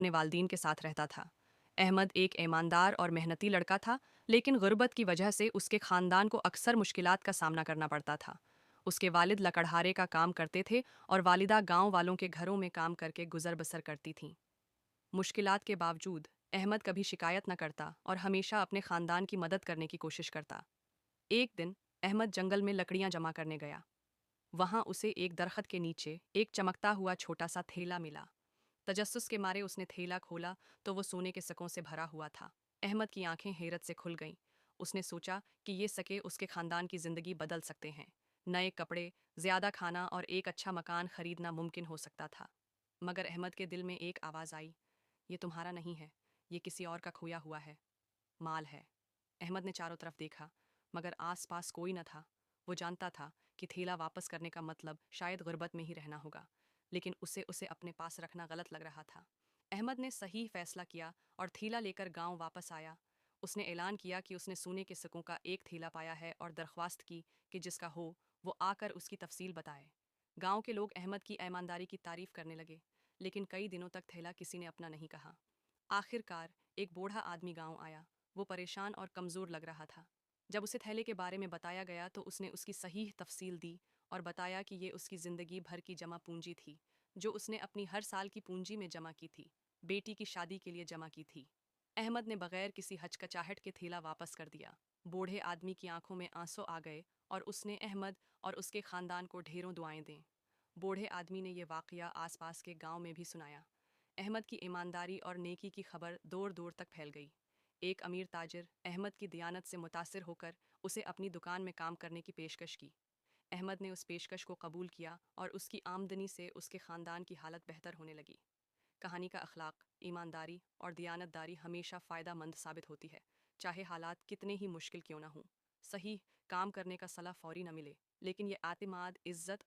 اپنے والدین کے ساتھ رہتا تھا۔ احمد ایک ایماندار اور محنتی لڑکا تھا، لیکن غربت کی وجہ سے اس کے خاندان کو اکثر مشکلات کا سامنا کرنا پڑتا تھا۔ اس کے والد لکڑہارے کا کام کرتے تھے اور والدہ گاؤں والوں کے گھروں میں کام کر کے گزر بسر کرتی تھیں۔ مشکلات کے باوجود احمد کبھی شکایت نہ کرتا اور ہمیشہ اپنے خاندان کی مدد کرنے کی کوشش کرتا۔ ایک دن احمد جنگل میں لکڑیاں جمع کرنے گیا۔ وہاں اسے ایک درخت کے نیچے ایک چمکتا ہوا چھوٹا سا تھیلا ملا۔ تجسس کے مارے اس نے تھیلا کھولا تو وہ سونے کے سکوں سے بھرا ہوا تھا۔ احمد کی آنکھیں حیرت سے کھل گئیں۔ اس نے سوچا کہ یہ سکے اس کے خاندان کی زندگی بدل سکتے ہیں۔ نئے کپڑے، زیادہ کھانا اور ایک اچھا مکان خریدنا ممکن ہو سکتا تھا۔ مگر احمد کے دل میں ایک آواز آئی، یہ تمہارا نہیں ہے، یہ کسی اور کا کھویا ہوا ہے، مال ہے۔ احمد نے چاروں طرف دیکھا، مگر آس پاس کوئی نہ تھا۔ وہ جانتا تھا کہ تھیلا واپس کرنے کا مطلب شاید غربت میں ہی رہنا ہوگا، لیکن اسے اپنے پاس رکھنا غلط لگ رہا تھا۔ احمد نے صحیح فیصلہ کیا اور تھیلا لے کر گاؤں واپس آیا۔ اس نے اعلان کیا کہ اس نے سونے کے سکوں کا ایک تھیلا پایا ہے اور درخواست کی کہ جس کا ہو وہ آ کر اس کی تفصیل بتائے۔ گاؤں کے لوگ احمد کی ایمانداری کی تعریف کرنے لگے، لیکن کئی دنوں تک تھیلا کسی نے اپنا نہیں کہا۔ آخر کار ایک بوڑھا آدمی گاؤں آیا۔ وہ پریشان اور کمزور لگ رہا تھا۔ جب اسے تھیلے کے بارے میں بتایا گیا تو اس نے اس کی صحیح تفصیل دی اور بتایا کہ یہ اس کی زندگی بھر کی جمع پونجی تھی، جو اس نے اپنی ہر سال کی پونجی میں جمع کی تھی، بیٹی کی شادی کے لیے جمع کی تھی۔ احمد نے بغیر کسی ہچکچاہٹ کے تھیلا واپس کر دیا۔ بوڑھے آدمی کی آنکھوں میں آنسو آ گئے اور اس نے احمد اور اس کے خاندان کو ڈھیروں دعائیں دیں۔ بوڑھے آدمی نے یہ واقعہ آس پاس کے گاؤں میں بھی سنایا۔ احمد کی ایمانداری اور نیکی کی خبر دور دور تک پھیل گئی۔ ایک امیر تاجر احمد کی دیانت سے متاثر ہو کر اسے اپنی دکان میں کام کرنے کی پیشکش کی۔ احمد نے اس پیشکش کو قبول کیا اور اس کی آمدنی سے اس کے خاندان کی حالت بہتر ہونے لگی۔ کہانی کا اخلاق، ایمانداری اور دیانت داری ہمیشہ فائدہ مند ثابت ہوتی ہے، چاہے حالات کتنے ہی مشکل کیوں نہ ہوں۔ صحیح کام کرنے کا صلہ فوری نہ ملے، لیکن یہ اعتماد، عزت